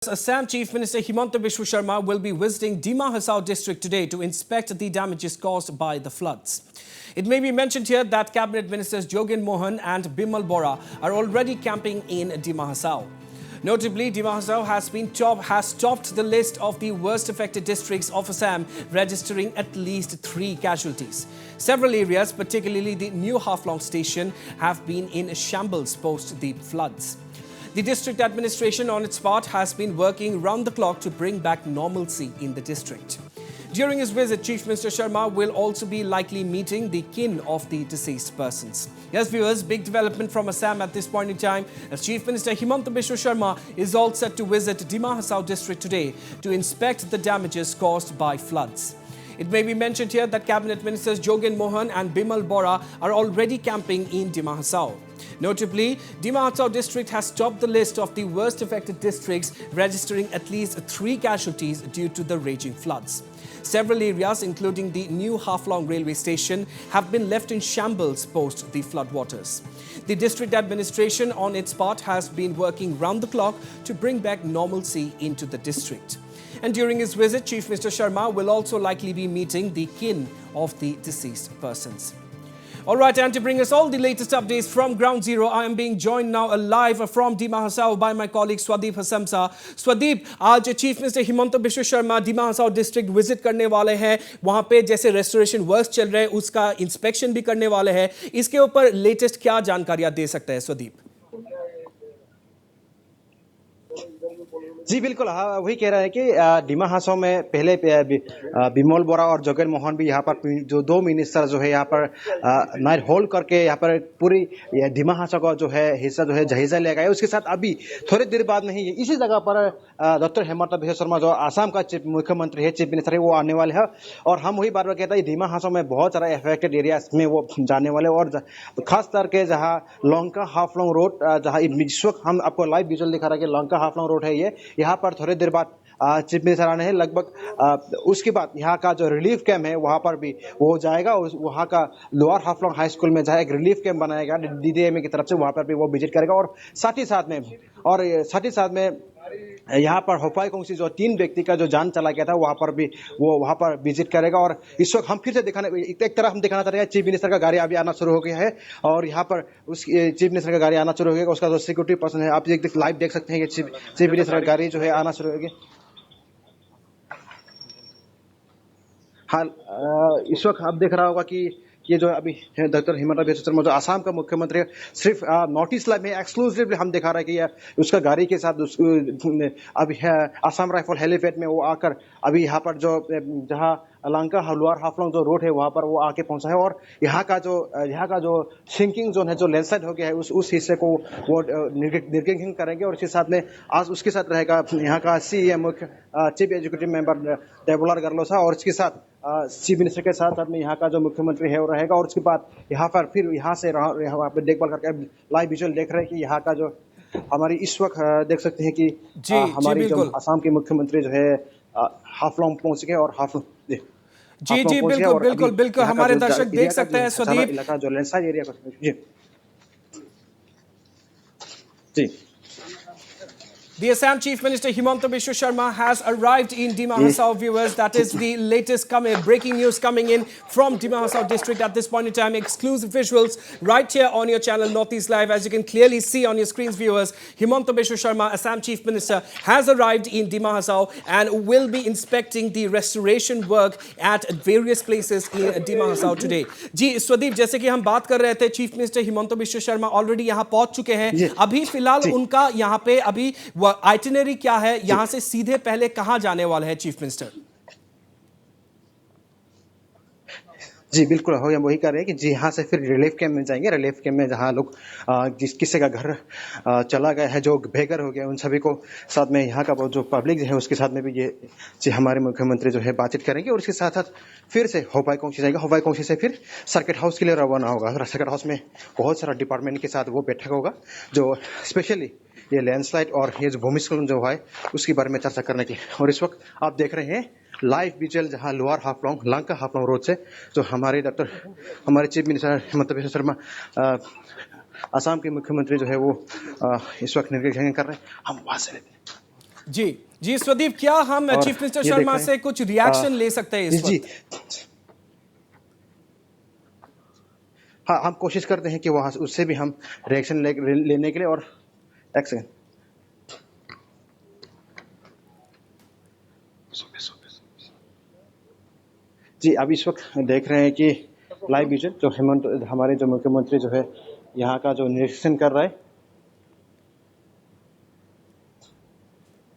Assam Chief Minister Himanta Biswa Sharma will be visiting Dima Hasao district today to inspect the damages caused by the floods. It may be mentioned here that Cabinet Ministers Jogen Mohan and Bimal Bora are already camping in Dima Hasao. Notably, Dima Hasao has topped the list of the worst affected districts of Assam, registering at least 3 casualties. Several areas, particularly the New Haflong station, have been in shambles post the floods. The district administration on its part has been working round the clock to bring back normalcy in the district. During his visit, Chief Minister Sharma will also be likely meeting the kin of the deceased persons. Yes, viewers, big development from Assam at this point in time, as Chief Minister Himanta Biswa Sharma is all set to visit Dima Hasao district today to inspect the damages caused by floods. It may be mentioned here that Cabinet Ministers Jogen Mohan and Bimal Bora are already camping in Dima Hasao. Notably, Dima Hasao district has topped the list of the worst affected districts, registering at least 3 casualties due to the raging floods. Several areas, including the New Haflong railway station, have been left in shambles post the floodwaters. The district administration on its part has been working round the clock to bring back normalcy into the district. And during his visit, Chief Minister Sharma will also likely be meeting the kin of the deceased persons. All right, and to bring us all the latest updates from Ground Zero, I am being joined now live from Dima Hasao by my colleague Swadeep Hasamsa. Swadeep, आज chief minister Himanta Biswa Sharma Dima Hasao district visit करने वाले हैं. वहां पे जैसे restoration work चल रहे हैं उसका इंस्पेक्शन भी करने वाले हैं. इसके ऊपर लेटेस्ट क्या जानकारियां दे सकते हैं स्वदीप? जी बिल्कुल, हाँ वही कह रहा है कि डिमा हासो में पहले बिमल बोरा और जोगन मोहन भी यहाँ पर जो 2 मिनिस्टर जो है यहाँ पर नाइट होल्ड करके यहाँ पर पूरी डिमा हासो का जो है हिस्सा जो है जायजा ले गए. उसके साथ अभी थोड़ी देर बाद नहीं इसी जगह पर डॉक्टर हेमंत बिश्व शर्मा जो आसाम का मुख्यमंत्री है, चीफ मिनिस्टर है, वो आने वाले हैं. और हम वही बार बार कहते हैं डिमा हासो में बहुत सारा अफेक्टेड एरियाज में वो जाने वाले. और खास करके जहाँ लंका हाफलोंग रोड, जहाँ इस वक्त हम आपको लाइव विजुअल दिखा रहे हैं कि लंका हाफलोंग रोड है ये, यहाँ पर थोड़ी देर बाद चीफ मिनिस्टर आने हैं. लगभग उसके बाद यहाँ का जो रिलीफ कैंप है वहाँ पर भी वो जाएगा. वहाँ का लोअर हाफलोंग हाई स्कूल में जहाँ एक रिलीफ कैंप बनाएगा डीडीएमए की तरफ से, वहाँ पर भी वो विजिट करेगा. और साथ ही साथ में यहाँ पर होपाई कोंगसी जो 3 व्यक्ति का जो जान चला गया था वहाँ पर विजिट करेगा. और इस वक्त हम फिर से एक तरफ हम दिखाना चाहते हैं चीफ मिनिस्टर का गाड़ी अभी आना शुरू हो गया है. और यहाँ पर उस चीफ मिनिस्टर का गाड़ी आना शुरू हो गया. उसका जो सिक्योरिटी पर्सन है आप लाइव देख सकते हैं कि चीफ मिनिस्टर का गाड़ी जो है आना शुरू हो गया. हाँ, इस वक्त आप देख रहा होगा कि ये जो अभी डॉक्टर हिमंत बिश्व शर्मा जो आसाम का मुख्यमंत्री है, सिर्फ नॉर्थ ईस्ट में एक्सक्लूसिवली हम दिखा रहे हैं कि उसका गाड़ी के साथ अभी आसाम राइफल हेलीपैड में वो आकर अभी यहाँ पर जो जहाँ लंका लोअर हाफलोंग जो रोड है वहाँ पर वो आके पहुंचा है. और यहाँ का जो सिंकिंग जोन है, जो लैंडस्लाइड हो गया है, उस हिस्से को वो निर्गेशन करेंगे. और इसके साथ में आज उसके साथ रहेगा यहाँ का सीएम चीफ एग्जीक्यूटिव मेंबर देवलार गर्लोसा. और इसके साथ चीफ मिनिस्टर के साथ में यहाँ का जो मुख्यमंत्री है वो रहेगा. और उसके बाद यहाँ पर फिर यहाँ से यहाँ पे देखभाल करके लाइव विजुअल देख रहे हैं कि यहाँ का जो हमारी इस वक्त देख सकते हैं कि हमारी जो आसाम के मुख्यमंत्री जो है हाफलोंग पहुंच गए. और जी बिल्कुल हमारे दर्शक देख सकते हैं स्वदीप इलाका जो लैंडस्लाइड एरिया. जी The Assam Chief Minister Himanta Biswa Sharma has arrived in Dima Hasao, viewers. That is the latest breaking news coming in from Dima Hasao district at this point in time. Exclusive visuals right here on your channel Northeast Live. As you can clearly see on your screens, viewers, Himanta Biswa Sharma, Assam Chief Minister, has arrived in Dima Hasao and will be inspecting the restoration work at various places in Dima Hasao today. जी स्वदीप, जैसे कि हम बात कर रहे थे, chief minister Himanta Biswa Sharma already यहाँ पहुंच चुके हैं. अभी फिलहाल उनका यहाँ पे अभी आइटिनरी क्या है, यहां से सीधे पहले कहां जाने वाले हैं चीफ मिनिस्टर? जी बिल्कुल, हम वही कर रहे हैं कि जी यहाँ से फिर रिलीफ कैंप में जाएंगे. रिलीफ कैंप में जहाँ लोग किसी का घर चला गया है, जो बेघर हो गया, उन सभी को साथ में यहाँ का जो पब्लिक है उसके साथ में भी ये जी हमारे मुख्यमंत्री जो है बातचीत करेंगे. और इसके साथ साथ फिर से होपाई कोंगसी जाएगा. होपाई कोंगसी से फिर सर्किट हाउस के लिए रवाना होगा. सर्किट हाउस में बहुत सारा डिपार्टमेंट के साथ वो बैठक होगा, जो स्पेशली ये लैंडस्लाइड और ये जो भूमिस्खलन जो है उसके बारे में चर्चा करने के लिए. और इस वक्त आप देख रहे हैं लाइव विजुअल जहां लोअर हाफलोंग लंका हाफलोंग रोड से जो हमारे चीफ मिनिस्टर हिमंत बिश्व शर्मा असम के मुख्यमंत्री जो है वो इस वक्त निर्देशन कर रहे हैं. हम वहां से लेते हैं. जी जी स्वदीप, क्या हम और चीफ मिनिस्टर ये शर्मा देख रहे से हैं कुछ रिएक्शन ले सकते हैं इस जी वक्त? हाँ, हम कोशिश करते हैं कि वहाँ से उससे भी हम रिएक्शन लेने के लिए। और एक सेकंड। जी, अब इस वक्त देख रहे हैं कि लाइव विजन जो हेमंत, हमारे जो मुख्यमंत्री जो है यहाँ का जो निरीक्षण कर रहा है,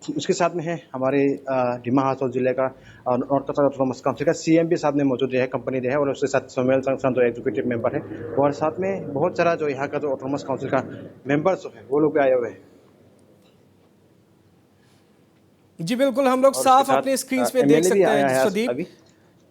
उसके साथ में है हमारे डिमा हासोल जिले का नॉर्थ ऑटोनॉमस काउंसिल का सीएम भी साथ में मौजूद है, कंपनी है, और उसके साथ सोमेल संग जो एग्जीक्यूटिव मेंबर है, और साथ में बहुत सारा जो यहाँ का जो ऑटोनॉमस काउंसिल का मेंबर्स जो है वो लोग भी आए हुए हैं। जी बिल्कुल, हम लोग और उसके साफ साथ अपने स्क्रीन पे देख एमएलए भी सकते आया हैं है स्वदीप अभी।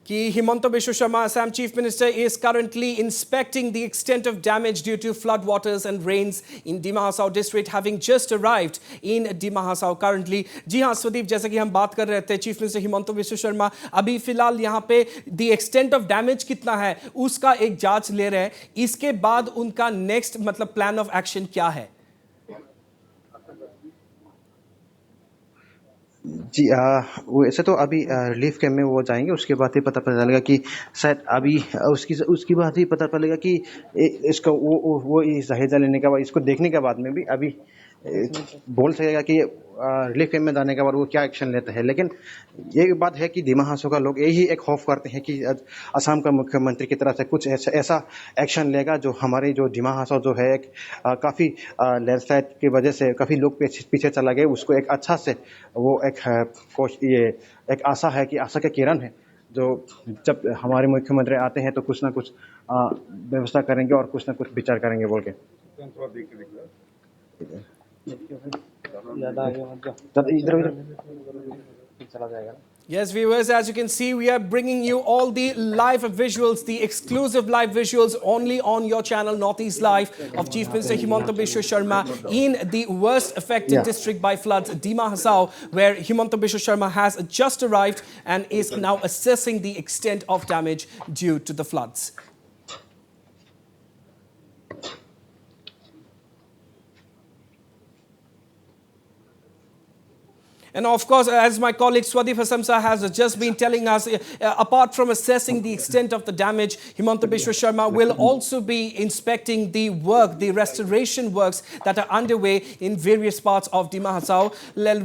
कि Himanta Biswa Sharma, Assam Chief Minister, is currently inspecting the extent of damage due to flood waters and rains in Dima Hasao district, having just arrived in Dima Hasao currently. जी हाँ स्वदीप, जैसा कि हम बात कर रहे थे, चीफ मिनिस्टर हिमंता बिश्वा शर्मा अभी फिलहाल यहाँ पे द एक्सटेंट ऑफ डैमेज कितना है उसका एक जांच ले रहे हैं। इसके बाद उनका नेक्स्ट मतलब प्लान ऑफ एक्शन क्या है? जी वो ऐसे तो अभी रिलीफ कैम्प में वो जाएंगे, उसके बाद ही पता चलेगा कि शायद अभी उसकी उसकी बात ही पता चलेगा कि इसका वो जायजा लेने के बाद, इसको देखने के बाद में भी अभी बोल सकेगा कि रिलीफ कैम्प में जाने के बाद वो क्या एक्शन लेता है। लेकिन ये बात है कि दिमा हासो का लोग यही एक खौफ करते हैं कि असम का मुख्यमंत्री की तरफ से कुछ ऐसा एक्शन लेगा जो हमारी जो दिमा हासो जो है एक काफ़ी लैंडस्लाइड की वजह से काफ़ी लोग पीछे चला गए, उसको एक अच्छा से वो ये एक आशा है कि आशा का किरण है, जो जब हमारे मुख्यमंत्री आते हैं तो कुछ ना कुछ व्यवस्था करेंगे और कुछ ना कुछ विचार करेंगे बोल के। इधर उधर चला जाएगा। Yes, viewers, as you can see, we are bringing you all the live visuals, the exclusive live visuals only on your channel, Northeast Live, of Chief Minister Himanta Biswa Sharma in the worst affected district by floods, Dima Hasao, where Himanta Biswa Sharma has just arrived and is now assessing the extent of damage due to the floods. And of course, as my colleague Swadip Hasamsa has just been telling us, apart from assessing the extent of the damage, Himanta Biswa Sharma will also be inspecting the work, the restoration works that are underway in various parts of Dima Hasao.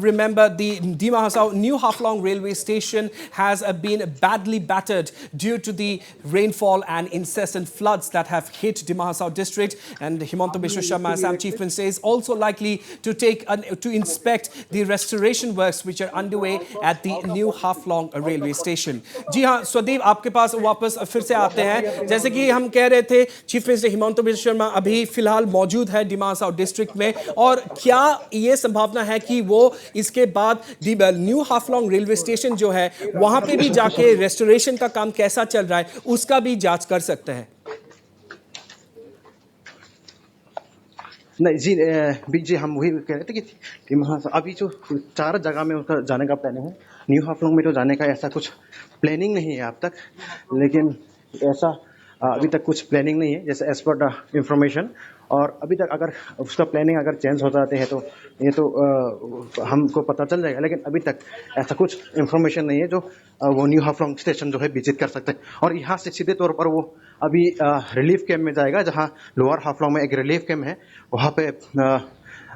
Remember, the Dima Hasao New Haflong railway station has been badly battered due to the rainfall and incessant floods that have hit Dima Hasao district. And Himanta Biswa Sharma, Assam Chief Minister, is also likely to inspect the restoration works which are underway at the New Haflong railway station. जी हाँ स्वदीप, आपके पास वापस फिर से आते हैं। जैसे कि हम कह रहे थे, चीफ मिनिस्टर हिमंता बिश्वा शर्मा अभी फिलहाल मौजूद है डिमा हासाओ डिस्ट्रिक्ट में, और क्या ये संभावना है कि वो इसके बाद न्यू हाफलॉन्ग रेलवे स्टेशन जो है वहां पे भी जाके रेस्टोरेशन का काम कैसा चल रहा है उसका भी जांच कर सकते हैं? नहीं जी जी, हम वही कह रहे थे कि वहाँ अभी जो 4 जगह में उसका जाने का प्लानिंग है। न्यू हाफलॉन्ग में तो जाने का ऐसा कुछ प्लानिंग नहीं है अब तक, लेकिन ऐसा अभी तक कुछ प्लानिंग नहीं है जैसे एज पर द इंफॉर्मेशन। और अभी तक अगर उसका प्लानिंग अगर चेंज हो जाते हैं तो ये तो हमको पता चल जाएगा, लेकिन अभी तक ऐसा कुछ इंफॉर्मेशन नहीं है जो वो न्यू हाफलॉन्ग स्टेशन जो है विजिट कर सकते हैं। और यहाँ से सीधे तौर पर वो अभी रिलीफ कैम्प में जाएगा, जहाँ लोअर हाफलॉन्ग में एक रिलीफ कैम्प है, वहाँ पे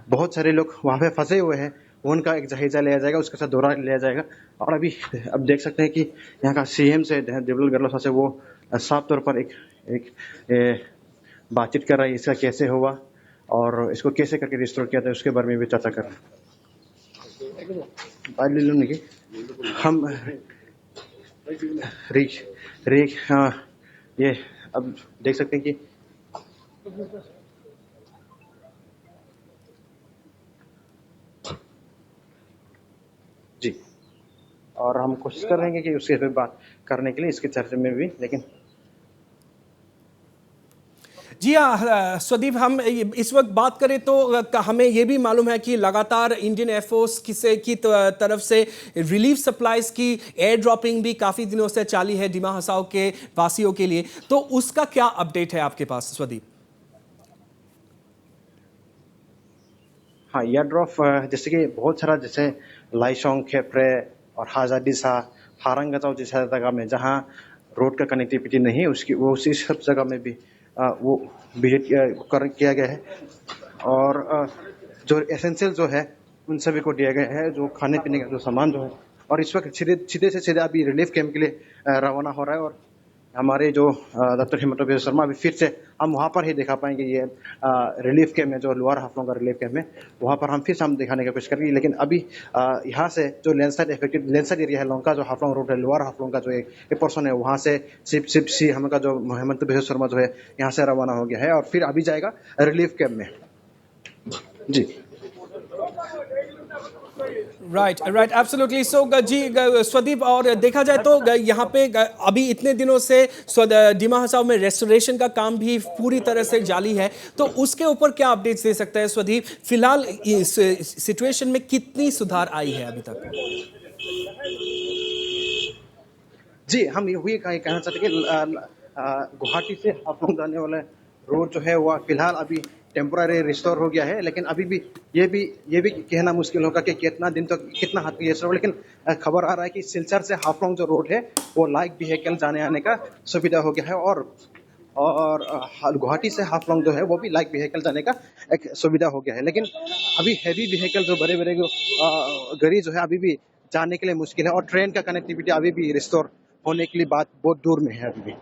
बहुत सारे लोग वहाँ पे फंसे हुए हैं, उनका एक जायजा लिया जाएगा, उसके साथ दौरा लिया जाएगा। और अभी अब देख सकते हैं कि यहाँ का सीएम से देवल गरलोसा से वो साफ तौर पर एक बातचीत कर रहा है, इसका कैसे हुआ और इसको कैसे करके रिस्टोर किया था उसके बारे में भी चर्चा कर रहे हैं। हम रीख ये अब देख सकते हैं कि जी, और हम कोशिश कर रहे हैं कि उसके पे बात करने के लिए इसके चर्चा में भी, लेकिन जी हाँ स्वदीप, हम इस वक्त बात करें तो हमें ये भी मालूम है कि लगातार इंडियन एयरफोर्स की तरफ से रिलीफ सप्लाईज की एयर ड्रॉपिंग भी काफ़ी दिनों से चाली है डिमा हासाओ के वासियों के लिए, तो उसका क्या अपडेट है आपके पास स्वदीप? हाँ, एयर ड्रॉप जैसे कि बहुत सारा जैसे लाइसोंग खेप्रे और हाजादिसा हारंगचाओ जैसा जगह में जहाँ रोड का कनेक्टिविटी नहीं उसकी वो उसी सब जगह में भी वो विजिट किया गया है। और जो एसेंशियल जो है उन सभी को दिया गया है, जो खाने पीने का जो सामान जो है। और इस वक्त सीधे से सीधे अभी रिलीफ कैंप के लिए रवाना हो रहा है। और हमारे जो डॉक्टर हिमंत बिश्व शर्मा अभी फिर से हम वहाँ पर ही दिखा पाएंगे। ये रिलीफ कैंप में जो लोअर हाफलोंग का रिलीफ कैंप में वहाँ पर हम फिर से हम दिखाने की कोशिश करेंगे। लेकिन अभी यहाँ से जो लैंडस्लाइड एरिया है लोंका जो हाफलोंग रोड है, लोअर हाफलोंग का जो एक पोर्शन है, वहाँ से सिर्फ सी हम का जो हिमंत बिश्व शर्मा जो है यहाँ से रवाना हो गया है और फिर अभी जाएगा रिलीफ कैंप में। जी राइट राइट एब्सोल्युटली। सो जी स्वदीप, और देखा जाए तो यहाँ पे अभी इतने दिनों से डिमा हसाओ में रेस्टोरेशन का काम भी पूरी तरह से जारी है, तो उसके ऊपर क्या अपडेट्स दे सकता है स्वदीप? फिलहाल इस सिचुएशन में कितनी सुधार आई है अभी तक? जी, हम ये कहना चाहते हैं कि गुवाहाटी से हाफलोंग जाने वाला रोड जो है वह फिलहाल अभी टेम्पोररी रिस्टोर हो गया है। लेकिन अभी भी ये भी कहना मुश्किल होगा कि कितना दिन तक कितना हद तक ये रिस्टोर। लेकिन खबर आ रहा है कि सिलचर से हाफलोंग जो रोड है वो लाइट व्हीकल जाने आने का सुविधा हो गया है। और गुवाहाटी से हाफलोंग जो है वो भी लाइट व्हीकल जाने का एक सुविधा हो गया है। लेकिन अभी हैवी व्हीकल जो बड़े बड़े गाड़ी जो है अभी भी जाने के लिए मुश्किल है। और ट्रेन का कनेक्टिविटी अभी भी रिस्टोर होने के लिए बात बहुत दूर में है अभी भी।